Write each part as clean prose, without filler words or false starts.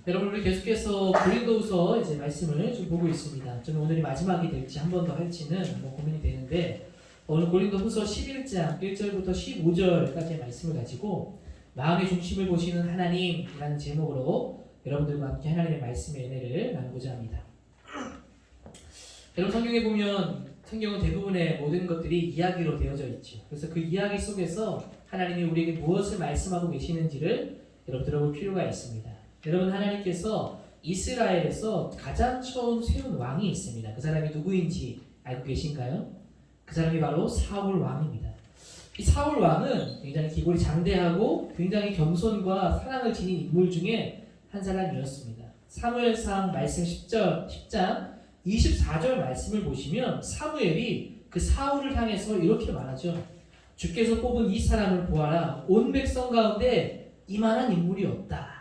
여러분 우리 계속해서 고린도후서 이제 말씀을 좀 보고 있습니다. 저는 오늘이 마지막이 될지 한 번 더 할지는 고민이 되는데 오늘 고린도후서 11장 1절부터 15절까지의 말씀을 가지고 마음의 중심을 보시는 하나님이라는 제목으로 여러분들과 함께 하나님의 말씀의 은혜를 나누고자 합니다. 여러분 성경에 보면 성경은 대부분의 모든 것들이 이야기로 되어져 있죠. 그래서 그 이야기 속에서 하나님이 우리에게 무엇을 말씀하고 계시는지를 여러분 들어볼 필요가 있습니다. 여러분 하나님께서 이스라엘에서 가장 처음 세운 왕이 있습니다. 그 사람이 누구인지 알고 계신가요? 그 사람이 바로 사울 왕입니다. 이 사울 왕은 굉장히 기골이 장대하고 굉장히 겸손과 사랑을 지닌 인물 중에 한 사람이었습니다. 사무엘상 말씀 10장 24절 말씀을 보시면 사무엘이 그 사울을 향해서 이렇게 말하죠. 주께서 뽑은 이 사람을 보아라. 온 백성 가운데 이만한 인물이 없다.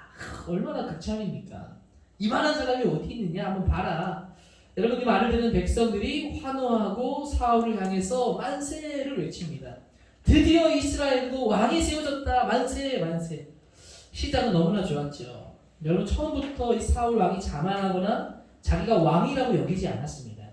얼마나 극찬입니까? 이만한 사람이 어디 있느냐 한번 봐라. 여러분 이 말을 듣는 백성들이 환호하고 사울을 향해서 만세를 외칩니다. 드디어 이스라엘도 왕이 세워졌다. 만세 만세. 시작은 너무나 좋았죠. 여러분 처음부터 이 사울 왕이 자만하거나 자기가 왕이라고 여기지 않았습니다.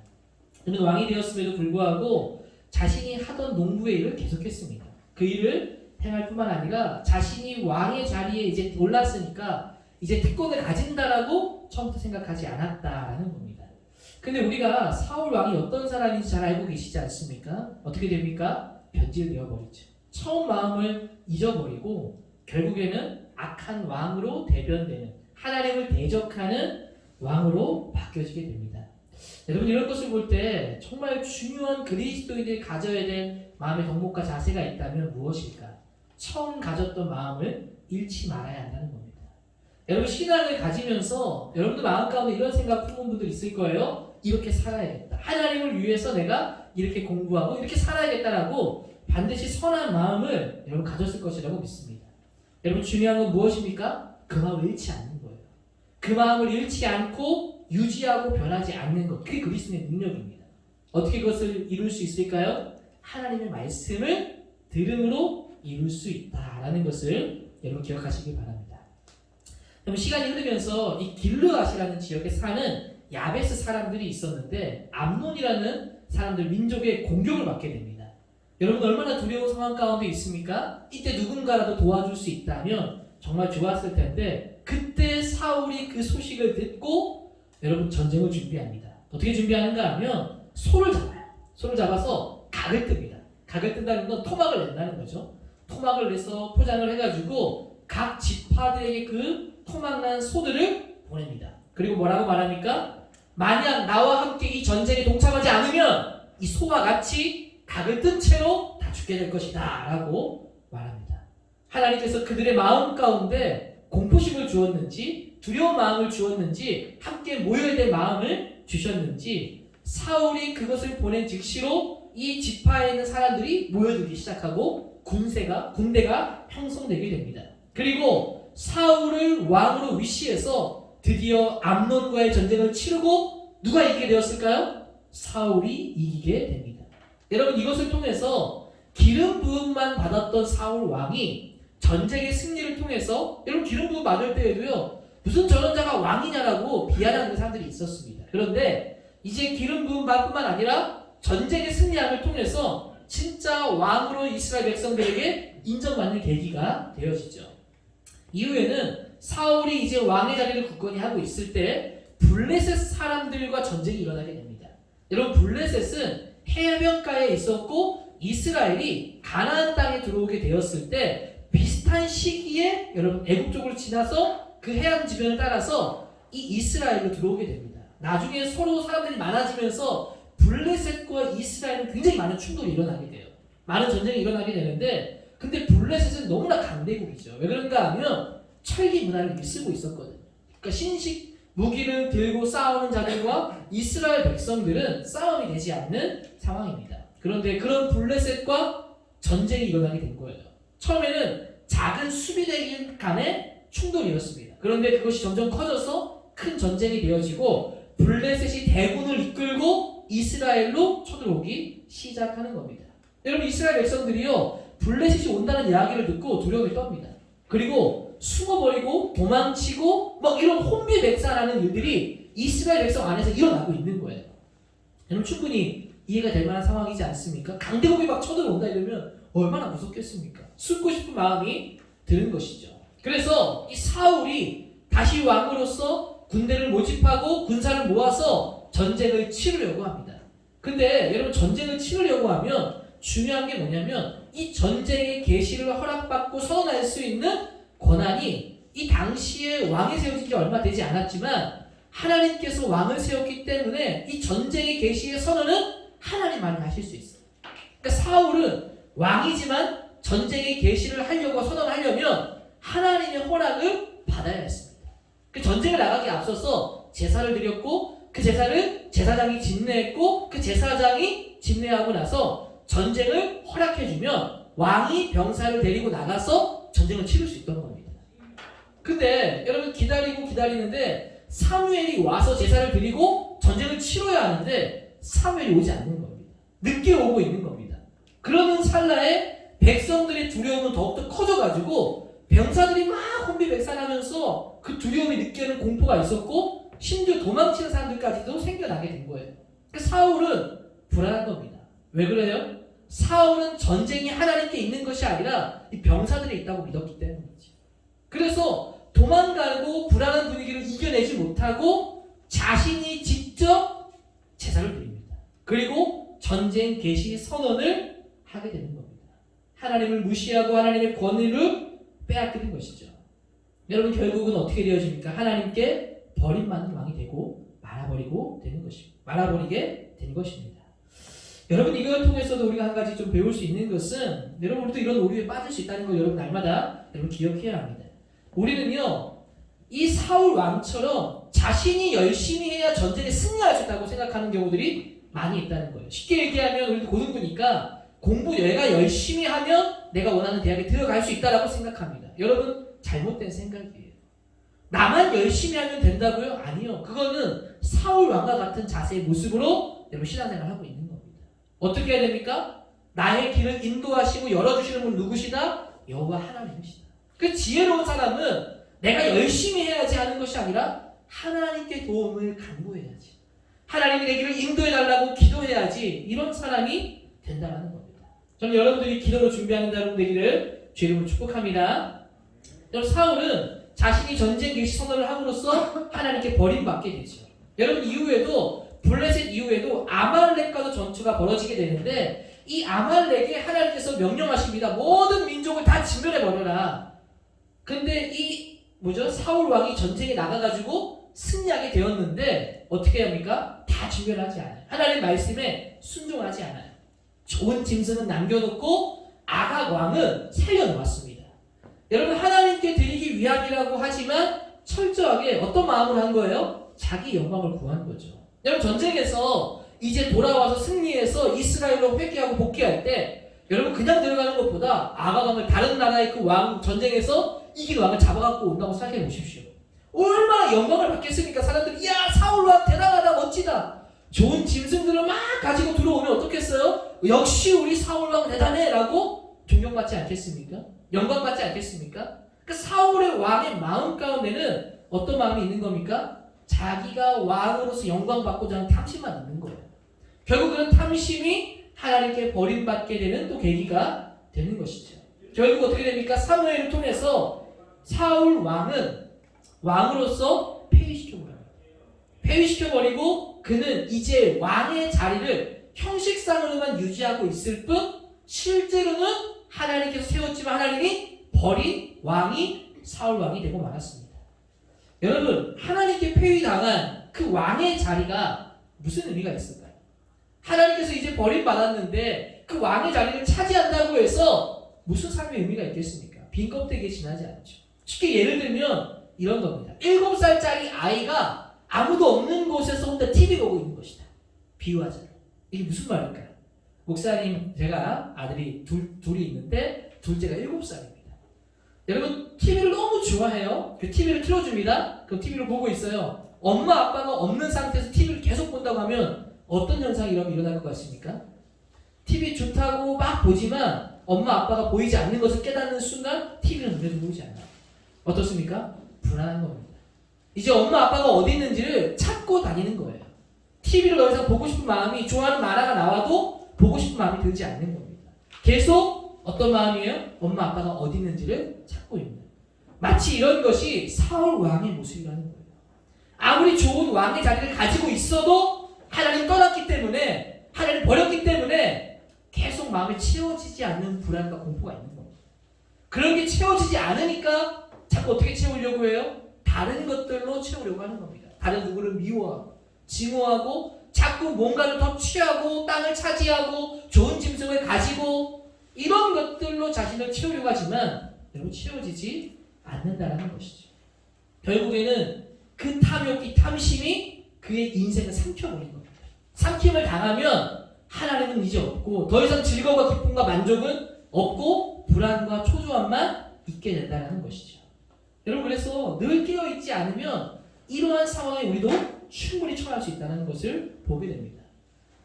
그는 왕이 되었음에도 불구하고 자신이 하던 농부의 일을 계속했습니다. 그 일을 행할 뿐만 아니라 자신이 왕의 자리에 이제 올랐으니까 이제 특권을 가진다라고 처음부터 생각하지 않았다라는 겁니다. 근데 우리가 사울 왕이 어떤 사람인지 잘 알고 계시지 않습니까? 어떻게 됩니까? 변질되어 버리죠. 처음 마음을 잊어버리고 결국에는 악한 왕으로 대변되는 하나님을 대적하는 왕으로 바뀌어지게 됩니다. 여러분 이런 것을 볼 때 정말 중요한 그리스도인들이 가져야 될 마음의 덕목과 자세가 있다면 무엇일까? 처음 가졌던 마음을 잃지 말아야 한다는 겁니다. 여러분 신앙을 가지면서 여러분들 마음 가운데 이런 생각 품은 분들 있을 거예요. 이렇게 살아야겠다. 하나님을 위해서 내가 이렇게 공부하고 이렇게 살아야겠다라고 반드시 선한 마음을 여러분 가졌을 것이라고 믿습니다. 여러분 중요한 건 무엇입니까? 그 마음을 잃지 않는 거예요. 그 마음을 잃지 않고 유지하고 변하지 않는 것. 그게 그리스도의 능력입니다. 어떻게 그것을 이룰 수 있을까요? 하나님의 말씀을 들음으로 이룰 수 있다라는 것을 여러분 기억하시기 바랍니다. 그럼 시간이 흐르면서 이 길르앗이라는 지역에 사는 야베스 사람들이 있었는데 암논이라는 사람들 민족의 공격을 받게 됩니다. 여러분 얼마나 두려운 상황 가운데 있습니까? 이때 누군가라도 도와줄 수 있다면 정말 좋았을 텐데 그때 사울이 그 소식을 듣고 여러분 전쟁을 준비합니다. 어떻게 준비하는가 하면 소를 잡아요. 소를 잡아서 각을 뜹니다. 각을 뜬다는 건 토막을 낸다는 거죠. 토막을 내서 포장을 해가지고 각 지파들에게 그 토막난 소들을 보냅니다. 그리고 뭐라고 말합니까? 만약 나와 함께 이 전쟁에 동참하지 않으면 이 소와 같이 각을 뜬 채로 다 죽게 될 것이다 라고 말합니다. 하나님께서 그들의 마음 가운데 공포심을 주었는지 두려운 마음을 주었는지 함께 모여야 될 마음을 주셨는지 사울이 그것을 보낸 즉시로 이 지파에 있는 사람들이 모여들기 시작하고 군대가 형성되게 됩니다. 그리고 사울을 왕으로 위시해서 드디어 암논과의 전쟁을 치르고 누가 이기게 되었을까요? 사울이 이기게 됩니다. 여러분 이것을 통해서 기름 부음만 받았던 사울 왕이 전쟁의 승리를 통해서 여러분 기름 부음 받을 때에도요 무슨 저런 자가 왕이냐라고 비하하는 사람들이 있었습니다. 그런데 이제 기름 부음 받뿐만 아니라 전쟁의 승리함을 통해서 진짜 왕으로 이스라엘 백성들에게 인정받는 계기가 되어지죠. 이후에는 사울이 이제 왕의 자리를 굳건히 하고 있을 때 블레셋 사람들과 전쟁이 일어나게 됩니다. 여러분 블레셋은 해변가에 있었고 이스라엘이 가나안 땅에 들어오게 되었을 때 비슷한 시기에 여러분 애국 쪽으로 지나서 그 해안 지변을 따라서 이 이스라엘로 들어오게 됩니다. 나중에 서로 사람들이 많아지면서 블레셋과 이스라엘은 굉장히 많은 충돌이 일어나게 돼요. 많은 전쟁이 일어나게 되는데 근데 블레셋은 너무나 강대국이죠. 왜 그런가 하면 철기 문화를 쓰고 있었거든요. 그러니까 신식 무기를 들고 싸우는 자들과 이스라엘 백성들은 싸움이 되지 않는 상황입니다. 그런데 그런 블레셋과 전쟁이 일어나게 된 거예요. 처음에는 작은 수비대 간의 충돌이었습니다. 그런데 그것이 점점 커져서 큰 전쟁이 되어지고 블레셋이 대군을 이끌고 이스라엘로 쳐들어오기 시작하는 겁니다. 여러분 이스라엘 백성들이요 블레셋이 온다는 이야기를 듣고 두려움이 떱니다. 그리고 숨어버리고 도망치고 막 이런 혼비백산하는 일들이 이스라엘 백성 안에서 일어나고 있는 거예요. 여러분 충분히 이해가 될 만한 상황이지 않습니까? 강대국이 막 쳐들어온다 이러면 얼마나 무섭겠습니까? 숨고 싶은 마음이 드는 것이죠. 그래서 이 사울이 다시 왕으로서 군대를 모집하고 군사를 모아서 전쟁을 치르려고 합니다. 근데 여러분 전쟁을 치르려고 하면 중요한 게 뭐냐면 이 전쟁의 계시를 허락받고 선언할 수 있는 권한이 이 당시에 왕이 세워진 지 얼마 되지 않았지만 하나님께서 왕을 세웠기 때문에 이 전쟁의 계시의 선언은 하나님만이 하실 수 있어요. 그러니까 사울은 왕이지만 전쟁의 계시를 하려고 선언하려면 하나님의 허락을 받아야 했습니다. 그 전쟁을 나가기 앞서서 제사를 드렸고 그 제사를 제사장이 집례했고 그 제사장이 집례하고 나서 전쟁을 허락해주면 왕이 병사를 데리고 나가서 전쟁을 치를 수 있던 겁니다. 근데 여러분 기다리는데 사무엘이 와서 제사를 드리고 전쟁을 치러야 하는데 사무엘이 오지 않는 겁니다. 늦게 오고 있는 겁니다. 그러는 찰나에 백성들의 두려움은 더욱더 커져가지고 병사들이 막 혼비백산하면서 그 두려움이 느끼는 공포가 있었고 심지어 도망치는 사람들까지도 생겨나게 된 거예요. 그러니까 사울은 불안한 겁니다. 왜 그래요? 사울은 전쟁이 하나님께 있는 것이 아니라 이 병사들에 있다고 믿었기 때문이지. 그래서 도망가고 불안한 분위기를 이겨내지 못하고 자신이 직접 제사를 드립니다. 그리고 전쟁 개시 선언을 하게 되는 겁니다. 하나님을 무시하고 하나님의 권위를 빼앗기는 것이죠. 여러분 결국은 어떻게 되어집니까? 하나님께 버림받는 왕이 되고 말아버리게 된 것입니다. 여러분 이걸 통해서도 우리가 한 가지 좀 배울 수 있는 것은 여러분 우리도 이런 오류에 빠질 수 있다는 걸 여러분 날마다 여러분 기억해야 합니다. 우리는요 이 사울 왕처럼 자신이 열심히 해야 전쟁에 승리할 수 있다고 생각하는 경우들이 많이 있다는 거예요. 쉽게 얘기하면 우리도 고등부니까 공부 내가 열심히 하면 내가 원하는 대학에 들어갈 수 있다라고 생각합니다. 여러분 잘못된 생각이에요. 나만 열심히 하면 된다고요? 아니요. 그거는 사울 왕과 같은 자세의 모습으로 여러분 신앙생활을 하고 있는 겁니다. 어떻게 해야 됩니까? 나의 길을 인도하시고 열어주시는 분 누구시다? 여호와 하나님이시다. 그 지혜로운 사람은 내가 열심히 해야지 하는 것이 아니라 하나님께 도움을 간구해야지. 하나님이 내 길을 인도해달라고 기도해야지 이런 사람이 된다는 겁니다. 저는 여러분들이 기도로 준비하는 사람 되기를 주의 이름으로 축복합니다. 여러분 사울은 자신이 전쟁 개시 선언을 함으로써 하나님께 버림받게 되죠. 여러분 이후에도 블레셋 이후에도 아말렉과도 전투가 벌어지게 되는데 이 아말렉에 하나님께서 명령하십니다. 모든 민족을 다 진멸해버려라. 근데 사울 왕이 전쟁에 나가가지고 승리하게 되었는데 어떻게 합니까? 다 진멸하지 않아요. 하나님 말씀에 순종하지 않아요. 좋은 짐승은 남겨놓고 아각 왕은 살려놓았습니다. 여러분 하나님께 드리기 위함이라고 하지만 철저하게 어떤 마음으로 한 거예요? 자기 영광을 구한 거죠. 여러분 전쟁에서 이제 돌아와서 승리해서 이스라엘로 회개하고 복귀할 때 여러분 그냥 들어가는 것보다 아각 왕을 다른 나라의 그 왕 전쟁에서 이긴 왕을 잡아갖고 온다고 생각해 보십시오. 얼마나 영광을 받겠습니까? 사람들이 야 사울 왕 대단하다 멋지다. 좋은 짐승들을 막 가지고 들어오면 어떻겠어요? 역시 우리 사울 왕 대단해 라고 존경받지 않겠습니까? 영광받지 않겠습니까? 그 사울의 왕의 마음 가운데는 어떤 마음이 있는 겁니까? 자기가 왕으로서 영광받고자 하는 탐심만 있는 거예요. 결국 그런 탐심이 하나님께 버림받게 되는 또 계기가 되는 것이죠. 결국 어떻게 됩니까? 사무엘을 통해서 사울 왕은 왕으로서 폐위시켜버리고 그는 이제 왕의 자리를 형식상으로만 유지하고 있을 뿐 실제로는 하나님께서 세웠지만 하나님이 버린 왕이 사울 왕이 되고 말았습니다. 여러분 하나님께 폐위당한 그 왕의 자리가 무슨 의미가 있을까요? 하나님께서 이제 버림받았는데 그 왕의 자리를 차지한다고 해서 무슨 삶의 의미가 있겠습니까? 빈 껍데기에 지나지 않죠. 쉽게 예를 들면 이런 겁니다. 7살짜리 아이가 아무도 없는 곳에서 혼자 TV 보고 있는 것이다. 비유하자면 이게 무슨 말일까요? 목사님 제가 아들이 둘이 있는데 둘째가 7살입니다. 여러분 TV를 너무 좋아해요. 그 TV를 틀어줍니다. 그럼 TV를 보고 있어요. 엄마 아빠가 없는 상태에서 TV를 계속 본다고 하면 어떤 현상이 일어날 것 같습니까? TV 좋다고 막 보지만 엄마 아빠가 보이지 않는 것을 깨닫는 순간 TV는 눈에도 보이지 않아요. 어떻습니까? 불안한 겁니다. 이제 엄마 아빠가 어디 있는지를 찾고 다니는 거예요. TV를 더 이상 보고 싶은 마음이, 좋아하는 만화가 나와도 보고 싶은 마음이 들지 않는 겁니다. 계속 어떤 마음이에요? 엄마 아빠가 어디 있는지를 찾고 있는. 마치 이런 것이 사울 왕의 모습이라는 거예요. 아무리 좋은 왕의 자리를 가지고 있어도 하나님 떠났기 때문에, 하나님 버렸기 때문에 계속 마음에 채워지지 않는 불안과 공포가 있는 겁니다. 그런 게 채워지지 않으니까 자꾸 어떻게 채우려고 해요? 다른 것들로 채우려고 하는 겁니다. 다른 누구를 미워하고 증오하고 자꾸 뭔가를 더 취하고 땅을 차지하고 좋은 짐승을 가지고 이런 것들로 자신을 채우려고 하지만 여러분 채워지지 않는다는 것이죠. 결국에는 그 탐욕이, 탐심이 그의 인생을 삼켜버린 겁니다. 삼킴을 당하면 하나님은 이제 없고 더 이상 즐거움과 기쁨과 만족은 없고 불안과 초조함만 있게 된다는 것이죠. 여러분 그래서 늘 깨어있지 않으면 이러한 상황에 우리도 충분히 처할 수 있다는 것을 보게 됩니다.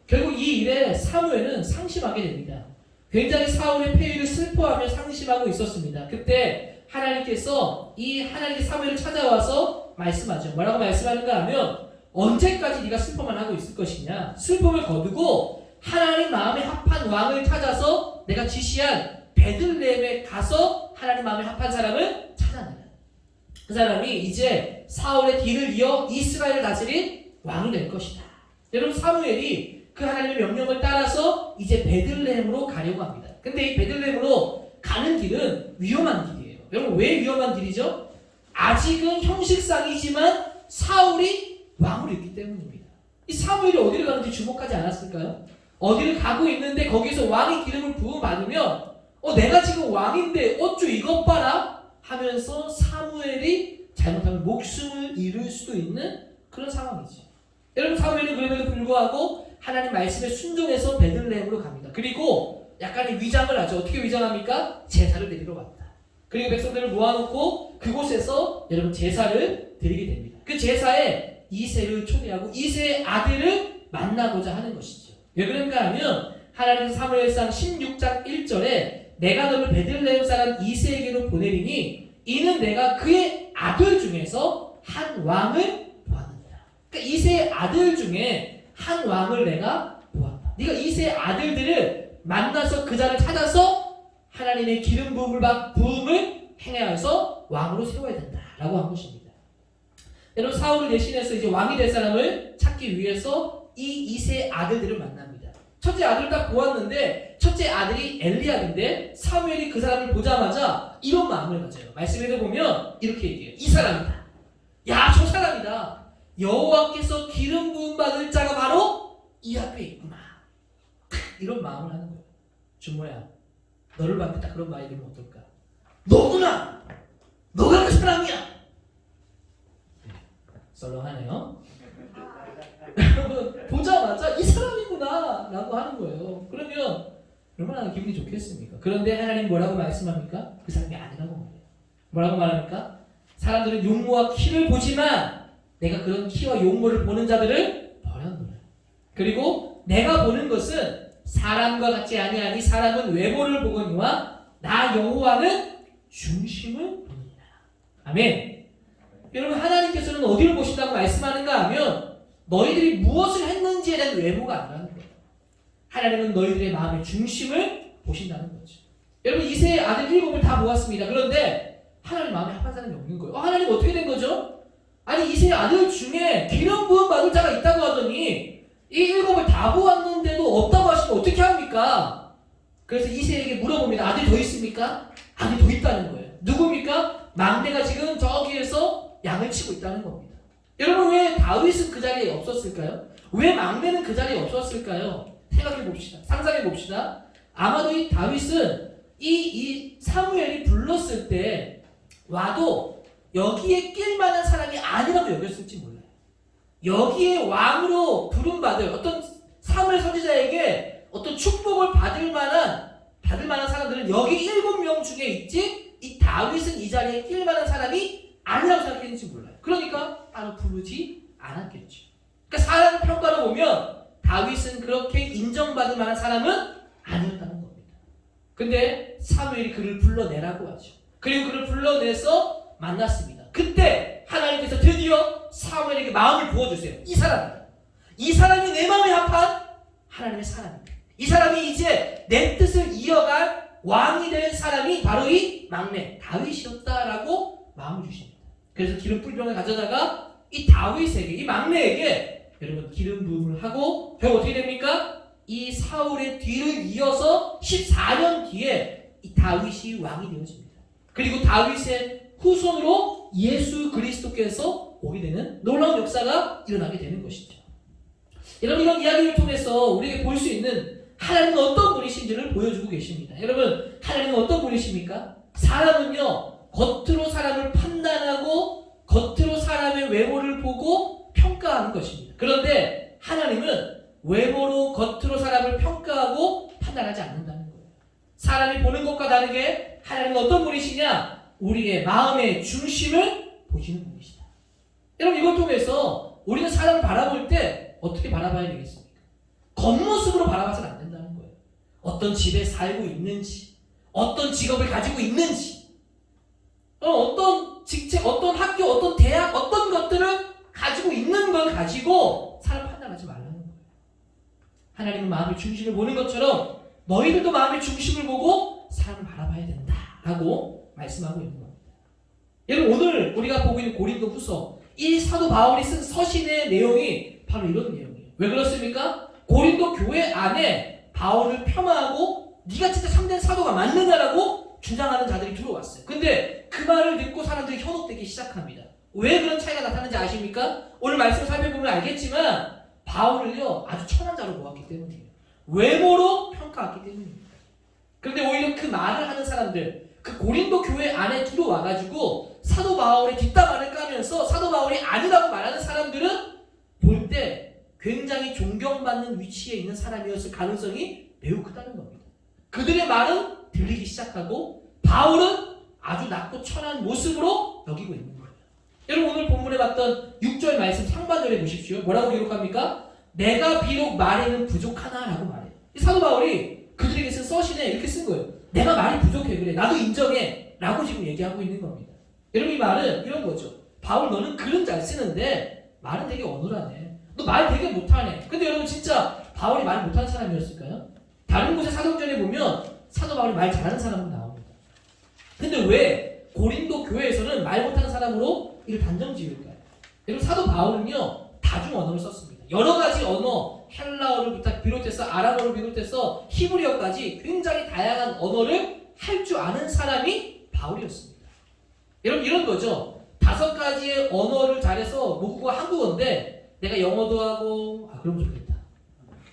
결국 이 일에 사무엘은 상심하게 됩니다. 굉장히 사울의 폐위를 슬퍼하며 상심하고 있었습니다. 그때 하나님께서 이 하나님의 사무엘을 찾아와서 말씀하죠. 뭐라고 말씀하는가 하면 언제까지 네가 슬퍼만 하고 있을 것이냐. 슬픔을 거두고 하나님 마음에 합한 왕을 찾아서 내가 지시한 베들레헴에 가서 하나님 마음에 합한 사람을 찾아내라. 그 사람이 이제 사울의 뒤를 이어 이스라엘을 다스릴 왕이 될 것이다. 여러분 사무엘이 그 하나님의 명령을 따라서 이제 베들레헴으로 가려고 합니다. 근데 이 베들레헴으로 가는 길은 위험한 길이에요. 여러분 왜 위험한 길이죠? 아직은 형식상이지만 사울이 왕으로 있기 때문입니다. 이 사무엘이 어디를 가는지 주목하지 않았을까요? 어디를 가고 있는데 거기서 왕의 기름을 부음받으면 내가 지금 왕인데 어쭈 이것 봐라 하면서 사무엘이 잘못하면 목숨을 잃을 수도 있는 그런 상황이지. 여러분 사무엘은 그럼에도 불구하고 하나님 말씀에 순종해서 베들레헴으로 갑니다. 그리고 약간의 위장을 하죠. 어떻게 위장합니까? 제사를 드리러 왔다. 그리고 백성들을 모아놓고 그곳에서 여러분 제사를 드리게 됩니다. 그 제사에 이새를 초대하고 이새의 아들을 만나고자 하는 것이죠. 왜 그런가 하면 하나님 사무엘상 16장 1절에 내가 너를 베들레헴 사람 이새에게로 보내리니 이는 내가 그의 아들 중에서 한 왕을 보았느니라. 그러니까 이새의 아들 중에 한 왕을 내가 보았다. 네가 이새의 아들들을 만나서 그 자를 찾아서 하나님의 기름 부음을 행하여서 왕으로 세워야 된다라고 한 것입니다. 여러분 사울을 대신해서 이제 왕이 될 사람을 찾기 위해서 이 이새의 아들들을 만납니다. 첫째 아들을 딱 보았는데 첫째 아들이 엘리압인데 사무엘이 그 사람을 보자마자 이런 마음을 가져요. 말씀에도 보면 이렇게 얘기해요. 이 사람이다. 야, 저 사람이다. 여호와께서 기름 부음 받을 자가 바로 이 앞에 있구나. 이런 마음을 하는 거예요. 준모야, 너를 봤을 때 그런 말이 되면 어떨까? 너구나. 너가 그 사람이야. 썰렁하네요. 여러분 보자마자 이 사람이구나 라고 하는 거예요. 그러면 얼마나 기분이 좋겠습니까? 그런데 하나님 뭐라고 말씀합니까? 그 사람이 아니라고 말해요. 뭐라고 말합니까? 사람들은 용모와 키를 보지만 내가 그런 키와 용모를 보는 자들을 버렸노라. 그리고 내가 보는 것은 사람과 같지 아니하니 사람은 외모를 보거니와 나 여호와는 중심을 보느니라. 아멘. 여러분 하나님께서는 어디를 보신다고 말씀하는가 하면 너희들이 무엇을 했는지에 대한 외모가 아니라는 거예요. 하나님은 너희들의 마음의 중심을 보신다는 거죠. 여러분 이새의 아들 7을 다 모았습니다. 그런데 하나님 마음에 합한 사람이 없는 거예요. 하나님 어떻게 된 거죠? 아니 이새의 아들 중에 기름 부음 받을 자가 있다고 하더니 이 7을 다 모았는데도 없다고 하시면 어떻게 합니까? 그래서 이새에게 물어봅니다. 아들이 더 있습니까? 아들이 더 있다는 거예요. 누굽니까? 막내가 지금 저기에서 양을 치고 있다는 겁니다. 여러분 왜 다윗은 그 자리에 없었을까요? 왜 막내는 그 자리에 없었을까요? 생각해 봅시다. 상상해 봅시다. 아마도 이 다윗은 이 사무엘이 불렀을 때 와도 여기에 낄 만한 사람이 아니라고 여겼을지 몰라요. 여기에 왕으로 부름받을 어떤 사무엘 선지자에게 어떤 축복을 받을 만한 사람들은 여기 7명 중에 있지 이 다윗은 이 자리에 낄 만한 사람이 아니라고 생각했는지 몰라요. 그러니까 따로 부르지 않았겠죠. 그러니까 사람 평가로 보면 다윗은 그렇게 인정받을 만한 사람은 아니었다는 겁니다. 근데 사무엘이 그를 불러내라고 하죠. 그리고 그를 불러내서 만났습니다. 그때 하나님께서 드디어 사무엘에게 마음을 부어주세요. 이 사람이다. 이 사람이 내 마음에 합한 하나님의 사람입니다. 이 사람이 이제 내 뜻을 이어갈 왕이 될 사람이 바로 이 막내 다윗이었다라고 마음을 주십니다. 그래서 기름 뿔병을 가져다가 이 다윗에게, 이 막내에게 여러분 기름 부음을 하고 결국 어떻게 됩니까? 이 사울의 뒤를 이어서 14년 뒤에 이 다윗이 왕이 되어집니다. 그리고 다윗의 후손으로 예수 그리스도께서 오게 되는 놀라운 역사가 일어나게 되는 것이죠. 여러분 이런 이야기를 통해서 우리에게 볼 수 있는 하나님은 어떤 분이신지를 보여주고 계십니다. 여러분 하나님은 어떤 분이십니까? 사람은요 겉으로 사람을 판단하고 겉으로 사람의 외모를 보고 평가하는 것입니다. 그런데 하나님은 외모로 겉으로 사람을 평가하고 판단하지 않는다는 거예요. 사람이 보는 것과 다르게 하나님은 어떤 분이시냐? 우리의 마음의 중심을 보시는 분이시다. 여러분 이걸 통해서 우리는 사람을 바라볼 때 어떻게 바라봐야 되겠습니까? 겉모습으로 바라봐서는 안 된다는 거예요. 어떤 집에 살고 있는지, 어떤 직업을 가지고 있는지, 어떤 직책, 어떤 학교, 어떤 대학, 어떤 것들을 가지고 있는 걸 가지고 사람 판단하지 말라는 거예요. 하나님은 마음의 중심을 보는 것처럼 너희들도 마음의 중심을 보고 사람을 바라봐야 된다라고 말씀하고 있는 겁니다. 여러분 오늘 우리가 보고 있는 고린도 후서 이 사도 바울이 쓴 서신의 내용이 바로 이런 내용이에요. 왜 그렇습니까? 고린도 교회 안에 바울을 폄하하고 네가 진짜 참된 사도가 맞느냐라고 주장하는 자들이 들어왔어요. 근데 그 말을 듣고 사람들이 현혹되기 시작합니다. 왜 그런 차이가 나타나는지 아십니까? 오늘 말씀을 살펴보면 알겠지만 바울을요 아주 천한 자로 보았기 때문이에요. 외모로 평가했기 때문입니다. 그런데 오히려 그 말을 하는 사람들, 그 고린도 교회 안에 들어와가지고 사도 바울의 뒷담화를 까면서 사도 바울이 아니라고 말하는 사람들은 볼 때 굉장히 존경받는 위치에 있는 사람이었을 가능성이 매우 크다는 겁니다. 그들의 말은 들리기 시작하고 바울은 아주 낮고 천한 모습으로 여기고 있는 거예요. 여러분 오늘 본문에 봤던 6절 말씀 상반절에 보십시오. 뭐라고 기록합니까? 내가 비록 말에는 부족하나 라고 말해요. 이 사도 바울이 그들에게 쓴 서신에 이렇게 쓴 거예요. 내가 말이 부족해 그래 나도 인정해 라고 지금 얘기하고 있는 겁니다. 여러분 이 말은 이런 거죠. 바울 너는 글은 잘 쓰는데 말은 되게 어눌하네. 너 말 되게 못하네. 근데 여러분 진짜 바울이 말 못하는 사람이었을까요? 다른 곳의 사도전에 보면 사도 바울이 말 잘하는 사람은 나옵니다. 근데 왜 고린도 교회에서는 말 못하는 사람으로 이를 단정 지을까요? 여러분 사도 바울은요 다중 언어를 썼습니다. 여러 가지 언어, 헬라어를 비롯해서 아람어를 비롯해서 히브리어까지 굉장히 다양한 언어를 할 줄 아는 사람이 바울이었습니다. 여러분 이런 거죠. 5가지의 언어를 잘해서 모국어가 한국어인데 내가 영어도 하고 그럼 좋겠다.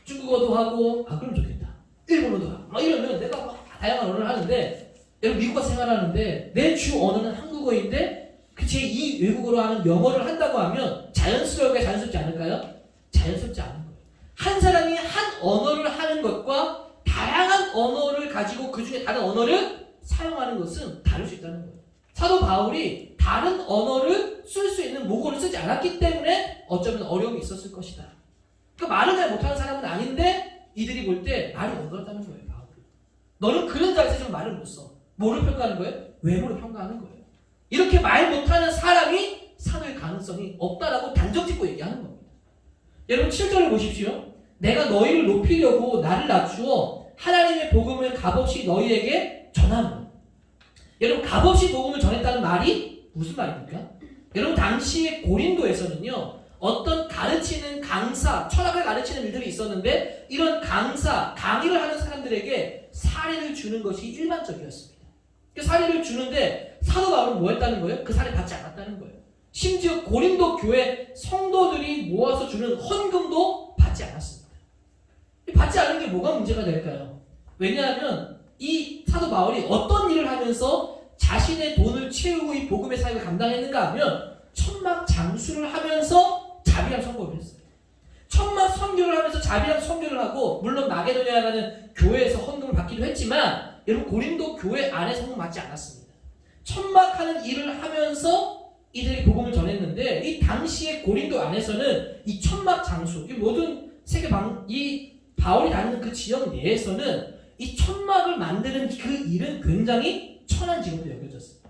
중국어도 하고 그럼 좋겠다. 일본어도 하고 막 이러면 내가 막 다양한 언어를 하는데 여러분 미국 가서 생활하는데 내 주 언어는 한국어인데 그 제2 외국어로 하는 영어를 한다고 하면 자연스러울까요? 자연스럽지 않을까요? 자연스럽지 않은 거예요. 한 사람이 한 언어를 하는 것과 다양한 언어를 가지고 그 중에 다른 언어를 사용하는 것은 다를 수 있다는 거예요. 사도 바울이 다른 언어를 쓸 수 있는 모국어를 쓰지 않았기 때문에 어쩌면 어려움이 있었을 것이다. 그러니까 말을 잘 못하는 사람은 아닌데 이들이 볼 때 말이 어렵다는 거예요. 바울. 너는 글은 잘 쓰지만 말을 못 써. 뭐를 평가하는 거예요? 외모를 평가하는 거예요. 이렇게 말 못하는 사람이 사도일 가능성이 없다라고 단정짓고 얘기하는 겁니다. 여러분 7절을 보십시오. 내가 너희를 높이려고 나를 낮추어 하나님의 복음을 값없이 너희에게 전하노라. 여러분 값없이 복음을 전했다는 말이 무슨 말입니까? 여러분 당시에 고린도에서는요 어떤 가르치는 강사, 철학을 가르치는 일들이 있었는데 이런 강사, 강의를 하는 사람들에게 사례를 주는 것이 일반적이었습니다. 그 사례를 주는데 사도 바울은 뭐 했다는 거예요? 그 사례 받지 않았다는 거예요. 심지어 고린도 교회 성도들이 모아서 주는 헌금도 받지 않았습니다. 받지 않은 게 뭐가 문제가 될까요? 왜냐하면 이 사도 바울이 어떤 일을 하면서 자신의 돈을 채우고 이 복음의 사역을 감당했는가 하면 천막 장수를 하면서 자비랑 선교를 했어요. 천막 선교를 하면서 자비랑 선교를 하고 물론 마게도냐라는 교회에서 헌금을 받기도 했지만 여러분 고린도 교회 안에서 헌금 받지 않았습니다. 천막하는 일을 하면서 이들이 복음을 전했는데 이 당시에 고린도 안에서는 이 천막 장수, 이 모든 이 바울이 다니는 그 지역 내에서는 이 천막을 만드는 그 일은 굉장히 천한 직업으로 여겨졌습니다.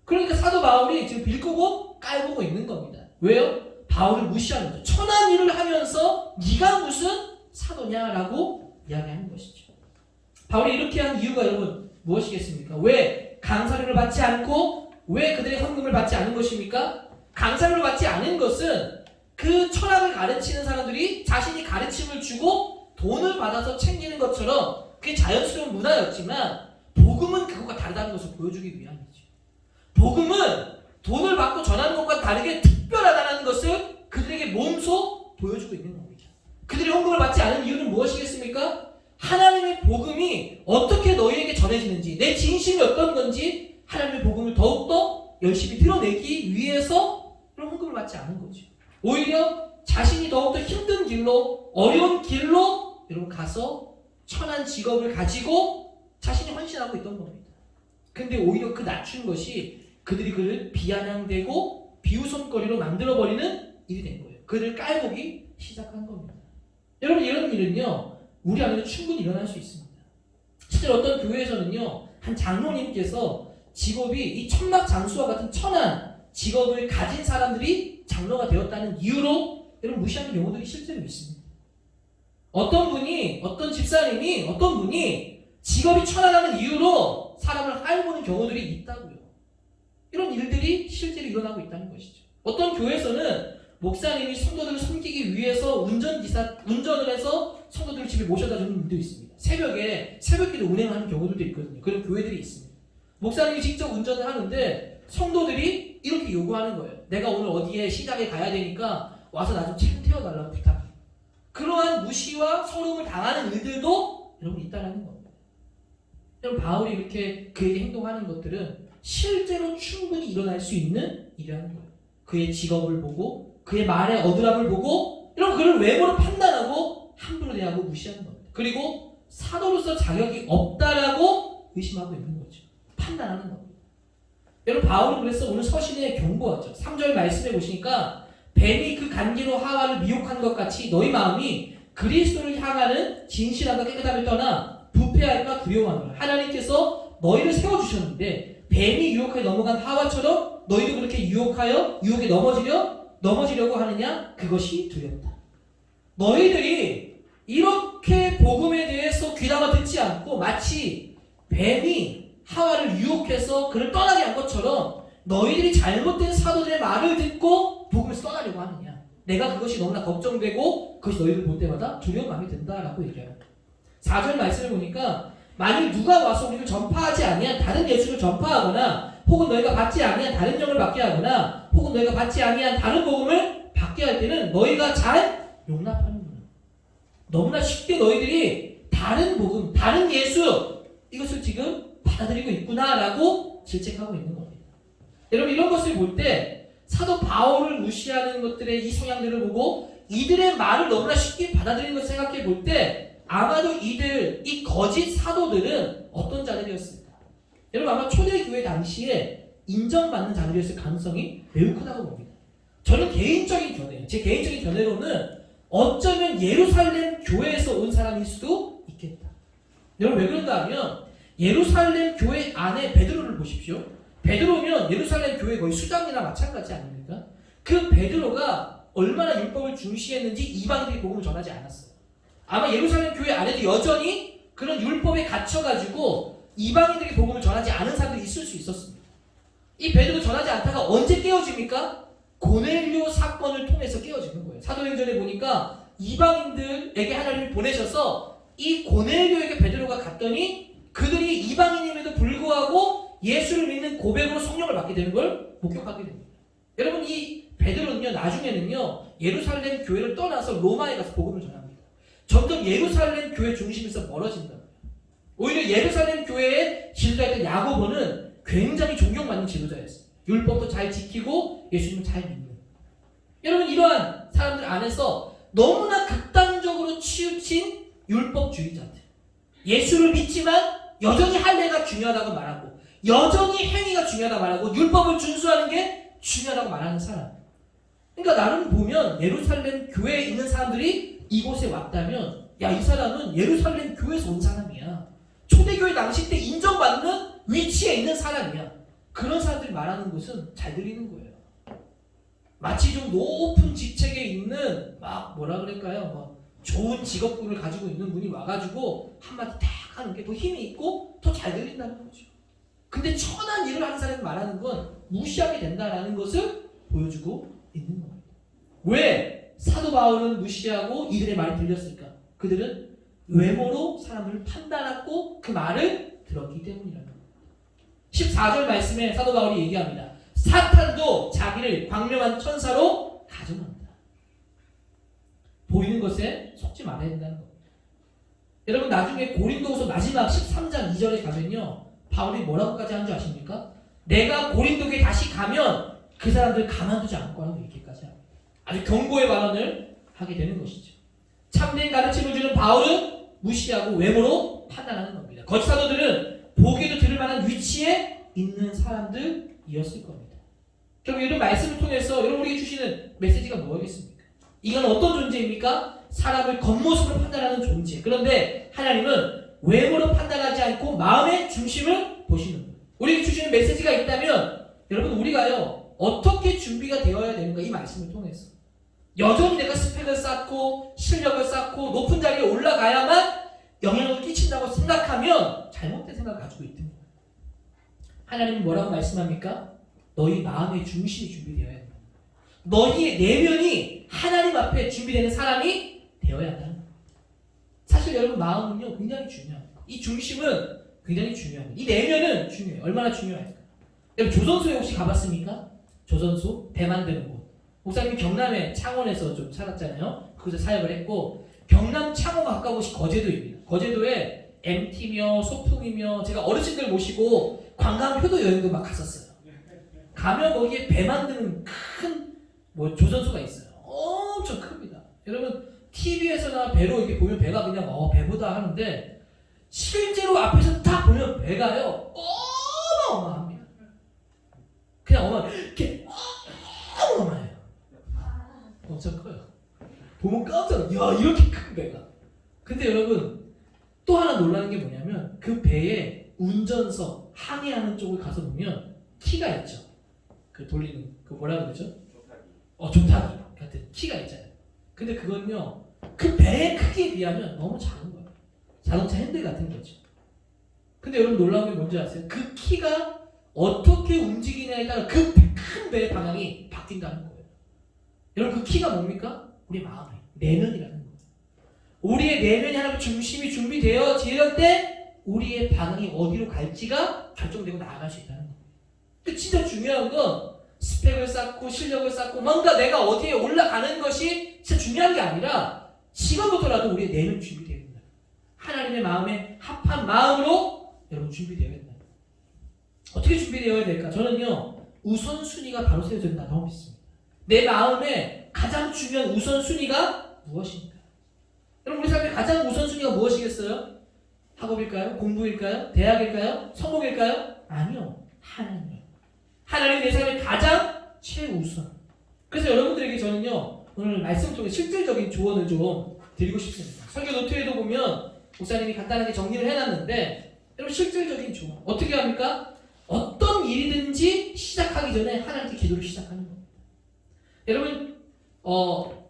그러니까 사도 바울이 지금 빌고고 깔보고 있는 겁니다. 왜요? 바울을 무시하는 거죠. 천한 일을 하면서 네가 무슨 사도냐라고 이야기하는 것이죠. 바울이 이렇게 한 이유가 여러분 무엇이겠습니까? 왜 강사료를 받지 않고 왜 그들의 헌금을 받지 않은 것입니까? 강사료를 받지 않은 것은 그 철학을 가르치는 사람들이 자신이 가르침을 주고 돈을 받아서 챙기는 것처럼 그게 자연스러운 문화였지만 복음은 그것과 다르다는 것을 보여주기 위함이죠. 복음은 돈을 받고 전하는 것과 다르게 특별하다는 것을 그들에게 몸소 보여주고 있는 겁니다. 그들이 헌금을 받지 않은 이유는 무엇이겠습니까? 하나님의 복음이 어떻게 너희에게 전해지는지, 내 진심이 어떤 건지 하나님의 복음을 더욱더 열심히 드러내기 위해서 그런 헌금을 받지 않은 거죠. 오히려 자신이 더욱더 힘든 길로, 어려운 길로 여러분 가서 천한 직업을 가지고 자신이 헌신하고 있던 겁니다. 근데 오히려 그 낮춘 것이 그들이 그를 비아냥대고 비웃음거리로 만들어버리는 일이 된 거예요. 그를 깔보기 시작한 겁니다. 여러분 이런 일은요 우리 안에도 충분히 일어날 수 있습니다. 실제로 어떤 교회에서는요 한 장로님께서 직업이 이 천막 장수와 같은 천한 직업을 가진 사람들이 장로가 되었다는 이유로 여러분 무시하는 경우들이 실제로 있습니다. 어떤 집사님이 어떤 분이 직업이 천하다는 이유로 사람을 하여보는 경우들이 있다고요. 이런 일들이 실제로 일어나고 있다는 것이죠. 어떤 교회에서는 목사님이 성도들을 섬기기 위해서 운전을 해서 성도들을 집에 모셔다 주는 일도 있습니다. 새벽기도 운행하는 경우들도 있거든요. 그런 교회들이 있습니다. 목사님이 직접 운전을 하는데 성도들이 이렇게 요구하는 거예요. 내가 오늘 어디에 시장에 가야 되니까 와서 나 좀 태워달라고 부탁해. 그러한 무시와 서름을 당하는 일들도 여러분 있다라는 겁니다. 여러분 바울이 이렇게 그에게 행동하는 것들은 실제로 충분히 일어날 수 있는 일이라는 거예요. 그의 직업을 보고 그의 말의 어드람을 보고 이런 그를 외모로 판단하고 함부로 대하고 무시하는 겁니다. 그리고 사도로서 자격이 없다라고 의심하고 있는 거죠. 판단하는 겁니다. 여러분 바울은 그래서 오늘 서신에 경고하죠. 3절 말씀해 보시니까 뱀이 그 간기로 하와를 미혹한 것 같이 너희 마음이 그리스도를 향하는 진실함과 깨끗함을 떠나 부패할까 두려워하노라. 하나님께서 너희를 세워주셨는데 뱀이 유혹하여 넘어간 하와처럼 너희도 그렇게 유혹에 넘어지려고 하느냐? 그것이 두렵다. 너희들이 이렇게 복음에 대해서 귀담아 듣지 않고 마치 뱀이 하와를 유혹해서 그를 떠나게 한 것처럼 너희들이 잘못된 사도들의 말을 듣고 복음에서 떠나려고 하느냐. 내가 그것이 너무나 걱정되고 그것이 너희들 볼 때마다 두려운 마음이 든다라고 얘기합니다. 4절 말씀을 보니까 만일 누가 와서 우리를 전파하지 아니한 다른 예수를 전파하거나 혹은 너희가 받지 아니한 다른 영을 받게 하거나 혹은 너희가 받지 아니한 다른 복음을 받게 할 때는 너희가 잘 용납하는구나. 너무나 쉽게 너희들이 다른 복음, 다른 예수 이것을 지금 받아들이고 있구나라고 질책하고 있는 겁니다. 여러분 이런 것을 볼 때 사도 바울을 무시하는 것들의 이 성향들을 보고 이들의 말을 너무나 쉽게 받아들이는 것을 생각해 볼 때 아마도 이 거짓 사도들은 어떤 자들이었을까? 여러분 아마 초대교회 당시에 인정받는 자들이었을 가능성이 매우 크다고 봅니다. 저는 개인적인 견해예요. 제 개인적인 견해로는 어쩌면 예루살렘 교회에서 온 사람일 수도 있겠다. 여러분 왜 그런가 하면 예루살렘 교회 안에 베드로를 보십시오. 베드로면 예루살렘 교회 거의 수장이나 마찬가지 아닙니까? 그 베드로가 얼마나 율법을 중시했는지 이방인들이 복음을 전하지 않았어요. 아마 예루살렘 교회 안에도 여전히 그런 율법에 갇혀가지고 이방인들이 복음을 전하지 않은 사람들이 있을 수 있었습니다. 이 베드로 전하지 않다가 언제 깨어집니까? 고넬료 사건을 통해서 깨어지는 거예요. 사도행전에 보니까 이방인들에게 하나님이 보내셔서 이 고넬료에게 베드로가 갔더니 그들이 이방인임에도 불구하고 예수를 믿는 고백으로 성령을 받게 되는 걸 목격하게 됩니다. 여러분 이 베드로는요 나중에는요 예루살렘 교회를 떠나서 로마에 가서 복음을 전합니다. 점점 예루살렘 교회 중심에서 멀어진다. 오히려 예루살렘 교회의 지도자였던 야고보는 굉장히 존경받는 지도자였어요. 율법도 잘 지키고 예수님을 잘 믿는. 여러분 이러한 사람들 안에서 너무나 극단적으로 치우친 율법주의자들. 예수를 믿지만 여전히 할례가 중요하다고 말하고 여전히 행위가 중요하다고 말하고 율법을 준수하는 게 중요하다고 말하는 사람. 그러니까 나름 보면 예루살렘 교회에 있는 사람들이 이곳에 왔다면 야, 이 사람은 예루살렘 교회에서 온 사람이야. 초대교회 당시 때 인정받는 위치에 있는 사람이야. 그런 사람들이 말하는 것은 잘 들리는 거예요. 마치 좀 높은 직책에 있는 막 뭐라 그럴까요? 막 좋은 직업군을 가지고 있는 분이 와가지고 한마디 딱 하는 게 더 힘이 있고 더 잘 들린다는 거죠. 근데 천한 일을 하는 사람이 말하는 건 무시하게 된다라는 것을 보여주고 있는 겁니다. 왜 사도 바울은 무시하고 이들의 말이 들렸을까? 그들은 외모로 사람을 판단하고 그 말을 들었기 때문이라는 겁니다. 14절 말씀에 사도 바울이 얘기합니다. 사탄도 자기를 광명한 천사로 가정합니다. 보이는 것에 속지 말아야 된다는 겁니다. 여러분 나중에 고린도후서 마지막 13장 2절에 가면요. 바울이 뭐라고까지 한 줄 아십니까? 내가 고린도에 다시 가면 그 사람들 가만두지 않을 거라고 얘기까지 합니다. 아주 경고의 발언을 하게 되는 것이죠. 참된 가르침을 주는 바울은 무시하고 외모로 판단하는 겁니다. 거짓 사도들은 보기에도 들을 만한 위치에 있는 사람들이었을 겁니다. 그럼 이런 말씀을 통해서 여러분에게 주시는 메시지가 뭐겠습니까? 이건 어떤 존재입니까? 사람을 겉모습으로 판단하는 존재. 그런데 하나님은 외모로 판단하지 않고 마음의 중심을 보시는 거예요. 우리에게 주시는 메시지가 있다면 여러분 우리가요 어떻게 준비가 되어야 되는가 이 말씀을 통해서 여전히 내가 스펙을 쌓고 실력을 쌓고 높은 자리에 올라가야만 영향을 끼친다고 생각하면 잘못된 생각을 가지고 있던 거예요. 하나님은 뭐라고 말씀합니까? 너희 마음의 중심이 준비되어야 한다. 너희의 내면이 하나님 앞에 준비되는 사람이 되어야 한다는 거예요. 사실 여러분 마음은요 굉장히 중요합니다. 이 중심은 굉장히 중요합니다. 이 내면은 중요해요. 얼마나 중요할까? 여러분 조선소에 혹시 가봤습니까? 조선소? 배 만드는 곳. 목사님이 경남에 창원에서 좀 살았잖아요. 거기서 사역을 했고 경남 창원과 가까운 곳이 거제도입니다. 거제도에 MT며 소풍이며 제가 어르신들 모시고 관광 효도 여행도 막 갔었어요. 가면 거기에 배 만드는 큰 뭐 조선소가 있어요. 엄청 큽니다. 여러분 TV에서나 배로 이렇게 보면 배가 그냥 배보다 하는데 실제로 앞에서 딱 보면 배가요 어마어마합니다. 그냥 이렇게 어마어마해요. 엄청 커요. 보면 깜짝 놀라요. 야 이렇게 큰 배가. 근데 여러분 또 하나 놀라는 게 뭐냐면 그 배의 운전석 항해하는 쪽을 가서 보면 키가 있죠. 그 돌리는 그 뭐라 그러죠? 조타기 같은 키가 있잖아요. 근데 그건요 그 배의 크기에 비하면 너무 작은 거예요. 자동차 핸들 같은 거죠. 근데 여러분 놀라운 게 뭔지 아세요? 그 키가 어떻게 움직이냐에 따라 그 큰 배의 방향이 바뀐다는 거예요. 여러분 그 키가 뭡니까? 우리 마음이에요. 내면이라는 거예요. 우리의 내면이 하나님 중심이 준비되어질 때 우리의 반응이 어디로 갈지가 결정되고 나아갈 수 있다는 거예요. 근데 진짜 중요한 건 스펙을 쌓고 실력을 쌓고 뭔가 내가 어디에 올라가는 것이 진짜 중요한 게 아니라 지금부터라도 우리의 내면 준비되어야 된다. 하나님의 마음에 합한 마음으로 여러분 준비되어야 된다. 어떻게 준비되어야 될까? 저는요 우선순위가 바로 세워져야 된다고 믿습니다. 내 마음에 가장 중요한 우선순위가 무엇입니까? 여러분 우리 삶의 가장 우선순위가 무엇이겠어요? 학업일까요? 공부일까요? 대학일까요? 성공일까요? 아니요. 하나님이요. 하나님 내 삶의 가장 최우선. 그래서 여러분들에게 저는요 오늘 말씀을 통해 실질적인 조언을 좀 드리고 싶습니다. 설교 노트에도 보면 목사님이 간단하게 정리를 해놨는데 여러분 실질적인 조언 어떻게 합니까? 어떤 일이든지 시작하기 전에 하나님께 기도를 시작하는 겁니다. 여러분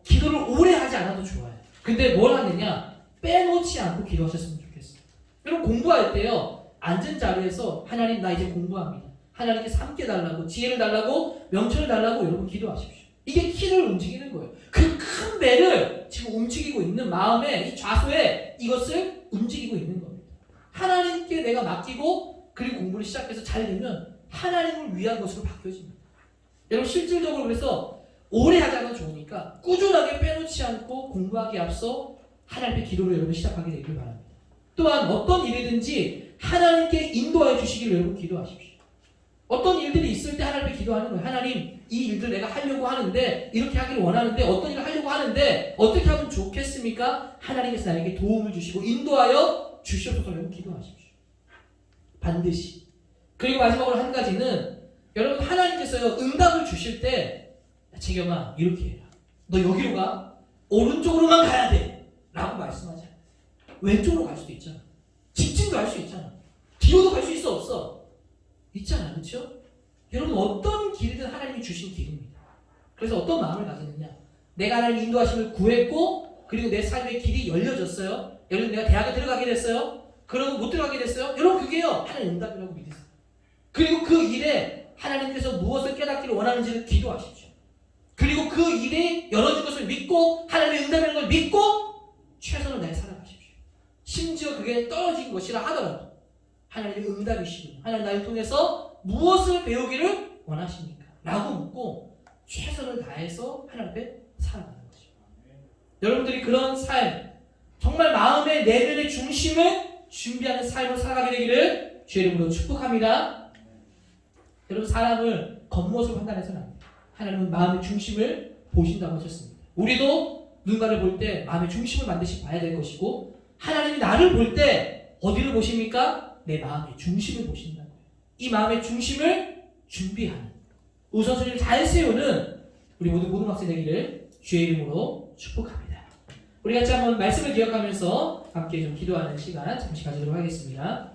기도를 오래 하지 않아도 좋아요. 근데 뭘 하느냐? 빼놓지 않고 기도하셨으면 좋겠어요. 여러분 공부할 때요 앉은 자리에서 하나님 나 이제 공부합니다. 하나님께 삼게 달라고 지혜를 달라고 명철을 달라고 여러분 기도하십시오. 이게 키를 움직이는 거예요. 그 큰 배를 지금 움직이고 있는 마음에 이 좌소에 이것을 움직이고 있는 겁니다. 하나님께 내가 맡기고 그리고 공부를 시작해서 잘 되면 하나님을 위한 것으로 바뀌어집니다. 여러분 실질적으로 그래서 오래 하자는 좋으니까 꾸준하게 빼놓지 않고 공부하기에 앞서 하나님께 기도를 여러분 시작하게 되기를 바랍니다. 또한 어떤 일이든지 하나님께 인도하여 주시기를 여러분 기도하십시오. 어떤 일들이 있을 때 하나님께 기도하는 거예요. 하나님 이 일들 내가 하려고 하는데 이렇게 하기를 원하는데 어떤 일을 하려고 하는데 어떻게 하면 좋겠습니까? 하나님께서 나에게 도움을 주시고 인도하여 주시옵소서 여러분 기도하십시오. 반드시. 그리고 마지막으로 한 가지는 여러분 하나님께서요 응답을 주실 때 재겸아 이렇게 해라. 너 여기로 가. 오른쪽으로만 가야 돼. 라고 말씀하지 않아요. 왼쪽으로 갈 수도 있잖아. 직진도 할 수 있잖아. 뒤로도 갈 수 있어 없어? 있잖아. 그렇죠? 여러분 어떤 길이든 하나님이 주신 길입니다. 그래서 어떤 마음을 가졌느냐? 내가 하나님 인도하심을 구했고 그리고 내 삶의 길이 열려졌어요. 예를 들어 내가 대학에 들어가게 됐어요. 그러고 못 들어가게 됐어요. 여러분 그게요 하나님 응답이라고 믿으세요. 그리고 그 일에 하나님께서 무엇을 깨닫기를 원하는지를 기도하십시오. 그리고 그 일이 열어준 것을 믿고 하나님의 응답이라는 걸 믿고 최선을 다해 살아가십시오. 심지어 그게 떨어진 것이라 하더라도 하나님의 응답이시고 하나님 나를 통해서 무엇을 배우기를 원하십니까? 라고 묻고 최선을 다해서 하나님 앞에 살아가는 거죠. 여러분들이 그런 삶, 정말 마음의 내면의 중심을 준비하는 삶을 살아가게 되기를 주의 이름으로 축복합니다. 여러분 사람을 겉모습 판단해서는 안 돼요. 하나님은 마음의 중심을 보신다고 하셨습니다. 우리도 누군가를 볼 때 마음의 중심을 반드시 봐야 될 것이고 하나님이 나를 볼 때 어디를 보십니까? 내 마음의 중심을 보신다는 거예요. 이 마음의 중심을 준비하는 우선순위를 잘 세우는 우리 모든 고등학생 되기를 주의 이름으로 축복합니다. 우리 같이 한번 말씀을 기억하면서 함께 좀 기도하는 시간 잠시 가지도록 하겠습니다.